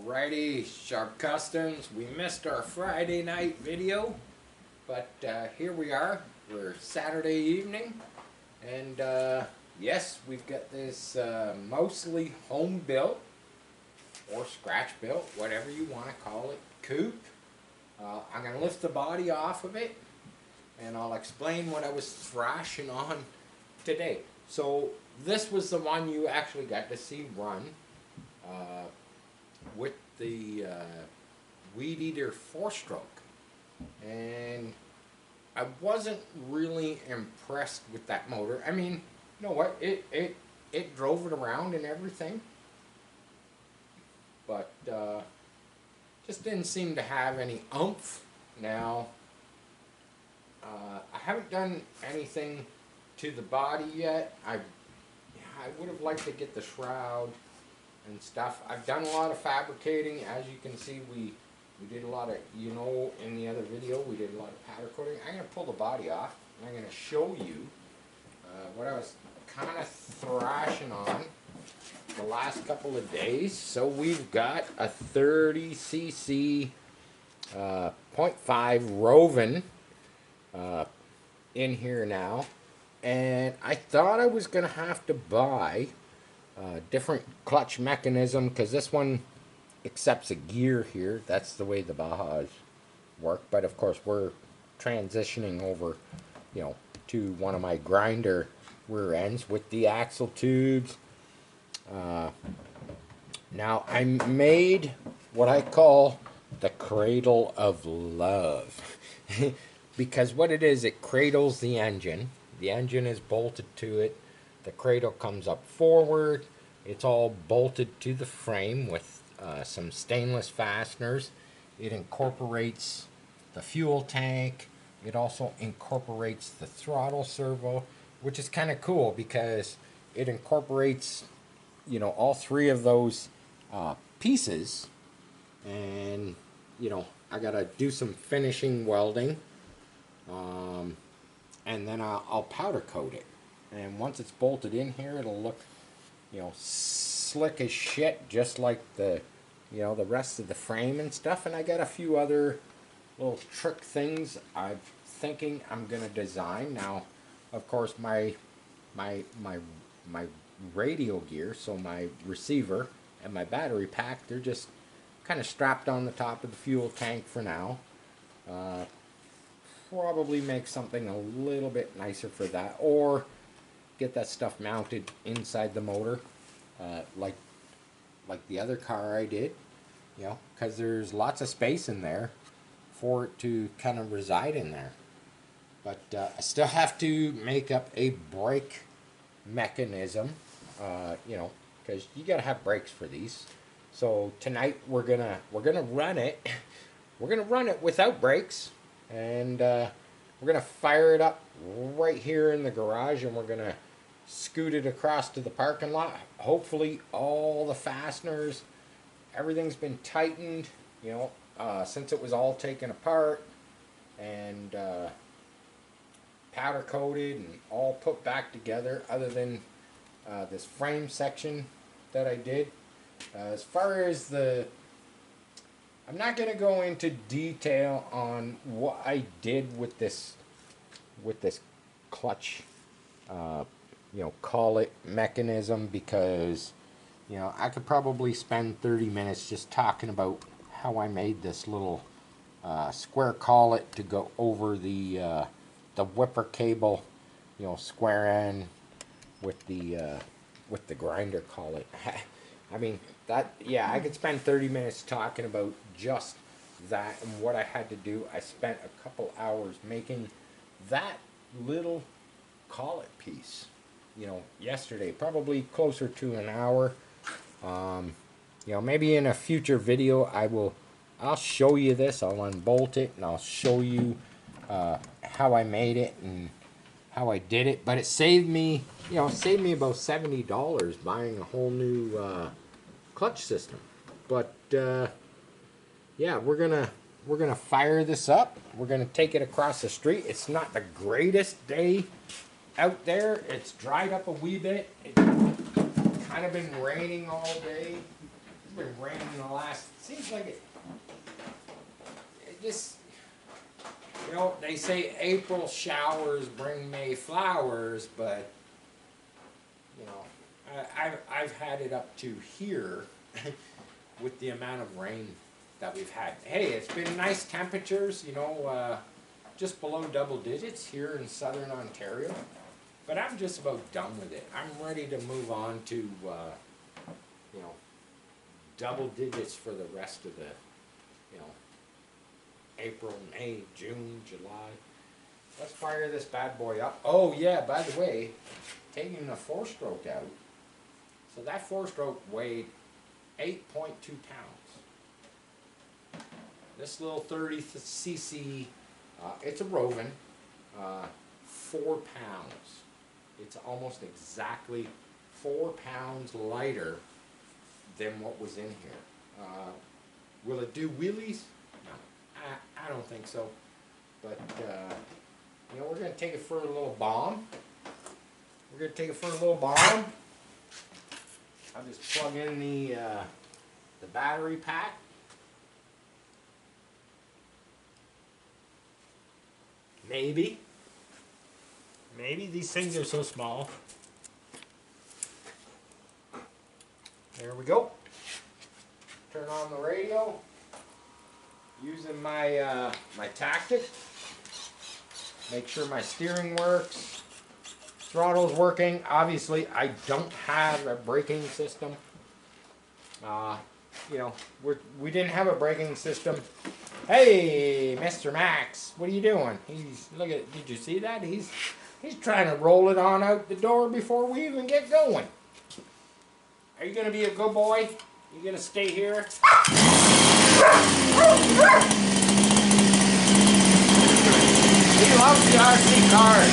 Alrighty, Sharp Customs. We missed our Friday night video, but here we are. We're Saturday evening, and yes, we've got this mostly home built or scratch built, whatever you want to call it, coupe. I'm going to lift the body off of it, and I'll explain what I was thrashing on today. So this was the one you actually got to see run. With the Weed Eater 4-stroke, and I wasn't really impressed with that motor. I mean, you know what, it drove it around and everything, but just didn't seem to have any oomph. Now I haven't done anything to the body yet. I would have liked to get the shroud and stuff. I've done a lot of fabricating. As you can see, we did a lot of, in the other video, we did a lot of powder coating. I'm going to pull the body off, and I'm going to show you what I was kind of thrashing on the last couple of days. So we've got a 30cc 0.5 Rovan in here now, and I thought I was going to have to buy different clutch mechanism, because this one accepts a gear here. That's the way the Bajas work, but of course we're transitioning over to one of my grinder rear ends with the axle tubes. Now I made what I call the cradle of love because what it is, it cradles the engine is bolted to it. The cradle comes up forward. It's all bolted to the frame with some stainless fasteners. It incorporates the fuel tank. It also incorporates the throttle servo, which is kind of cool because it incorporates, all three of those pieces. And, I got to do some finishing welding. And then I'll powder coat it. And once it's bolted in here, it'll look, slick as shit, just like the, the rest of the frame and stuff. And I got a few other little trick things I'm thinking I'm gonna design. Now, of course, my radio gear, so my receiver and my battery pack, they're just kind of strapped on the top of the fuel tank for now. Probably make something a little bit nicer for that, or get that stuff mounted inside the motor, like the other car I did, because there's lots of space in there for it to kind of reside in there. But I still have to make up a brake mechanism, because you gotta have brakes for these. So tonight we're gonna run it. We're gonna run it without brakes, and we're gonna fire it up right here in the garage, and we're gonna scoot it across to the parking lot. Hopefully all the fasteners, everything's been tightened, since it was all taken apart and powder coated and all put back together, other than this frame section that I did. As far as I'm not going to go into detail on what I did with this clutch, call it mechanism, because, I could probably spend 30 minutes just talking about how I made this little square collet to go over the whipper cable, square end with the grinder collet. I mean, I could spend 30 minutes talking about just that and what I had to do. I spent a couple hours making that little collet piece, yesterday, probably closer to an hour. Maybe in a future video I'll show you this. I'll unbolt it and I'll show you how I made it and how I did it. But it saved me, about $70 buying a whole new clutch system. But yeah, we're gonna fire this up. We're gonna take it across the street. It's not the greatest day out there. It's dried up a wee bit. It's kind of been raining all day. been raining the last, seems like it just, you know, they say April showers bring May flowers, but, you know, I've had it up to here with the amount of rain that we've had. Hey, it's been nice temperatures, you know, just below double digits here in southern Ontario. But I'm just about done with it. I'm ready to move on to, you know, double digits for the rest of the, you know, April, May, June, July. Let's fire this bad boy up. Oh yeah, by the way, taking the 4-stroke out. So that 4-stroke weighed 8.2 pounds. This little 30cc, it's a Rovan, 4 pounds. It's almost exactly 4 pounds lighter than what was in here. Will it do wheelies? No, I don't think so. But, you know, we're going to take it for a little bomb. I'll just plug in the battery pack. Maybe these things are so small. There we go. Turn on the radio. Using my my tactic. Make sure my steering works. Throttle's working. Obviously, I don't have a braking system. You know, we didn't have a braking system. Hey, Mr. Max, what are you doing? Look at. Did you see that? He's trying to roll it on out the door before we even get going. Are you gonna be a good boy? You gonna stay here? He loves the RC cars.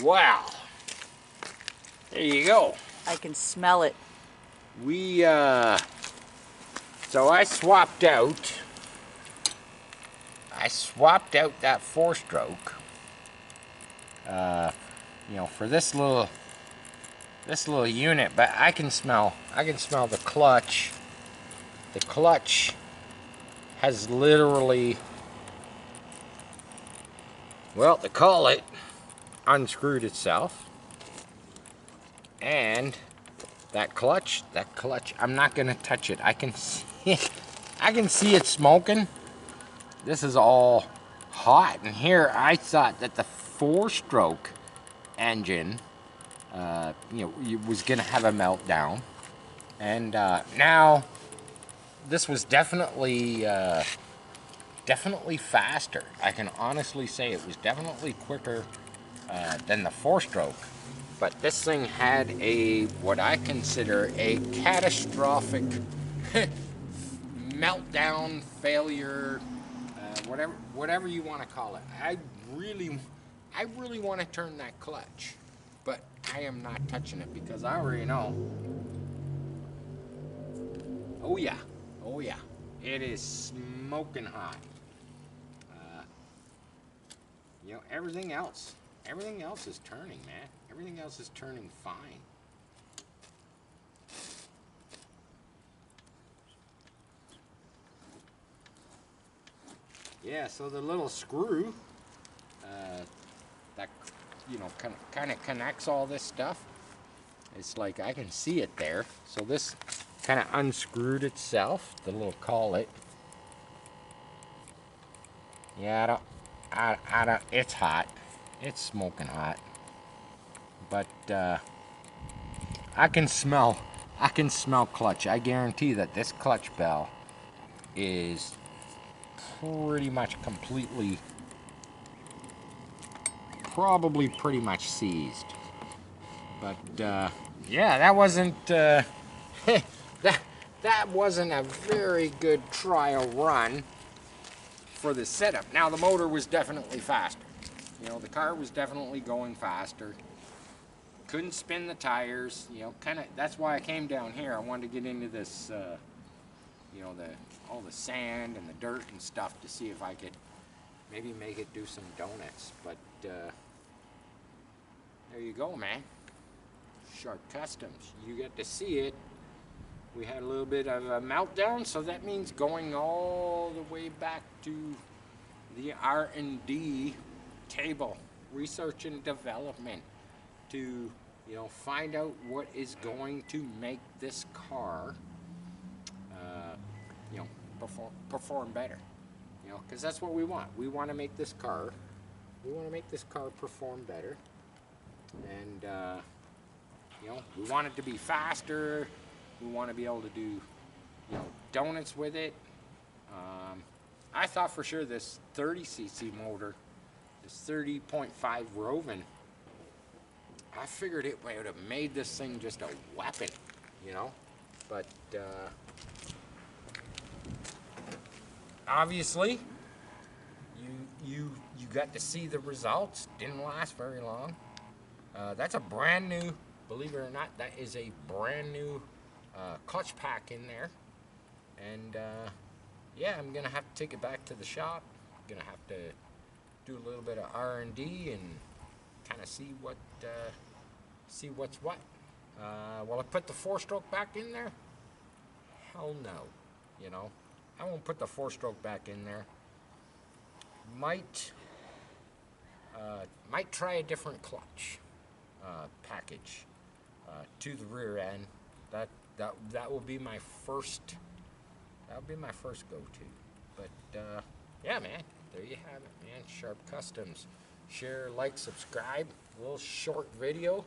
Wow. There you go. I can smell it. So I swapped out that 4-stroke, for this little unit, but I can smell the clutch. The clutch has literally, well, to call it, unscrewed itself. And that clutch, I'm not gonna touch it. I can see it smoking. This is all hot, and here I thought that the 4-stroke engine, was gonna have a meltdown, and now this was definitely faster. I can honestly say it was definitely quicker than the 4-stroke. But this thing had what I consider a catastrophic meltdown, failure, whatever you want to call it. I really want to turn that clutch, but I am not touching it because I already know. Oh yeah, it is smoking hot. Everything else is turning, man. Everything else is turning fine. Yeah, so the little screw that kind of connects all this stuff. It's like I can see it there. So this kind of unscrewed itself, the little collet. Yeah, I don't. It's hot. It's smoking hot. But I can smell clutch. I guarantee that this clutch bell is pretty much completely, probably pretty much seized. But yeah, that wasn't that wasn't a very good trial run for the setup. Now the motor was definitely faster. The car was definitely going faster. Couldn't spin the tires. That's why I came down here. I wanted to get into this, all the sand and the dirt and stuff to see if I could maybe make it do some donuts. But there you go, man. Sharp Customs. You get to see it. We had a little bit of a meltdown, so that means going all the way back to the R&D table, research and development, to find out what is going to make this car perform better, because that's what we want. We want to make this car perform better, and we want it to be faster. We want to be able to do donuts with it. I thought for sure this 30cc motor, this 30.5 Rovan, I figured it would have made this thing just a weapon, but obviously you got to see the results. Didn't last very long. That's a brand new, believe it or not, that is a brand new clutch pack in there, and yeah, I'm gonna have to take it back to the shop. I'm gonna have to do a little bit of R&D and kind of see what's what. Will I put the 4-stroke back in there? Hell no. I won't put the 4-stroke back in there. Might try a different clutch package to the rear end. That will be my first. That'll be my first go-to. But yeah, man, there you have it, man. Sharp Customs. Share, like, subscribe. A little short video,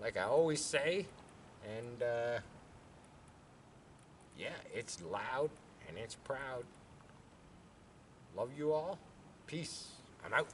like I always say. And yeah, it's loud and it's proud. Love you all. Peace. I'm out.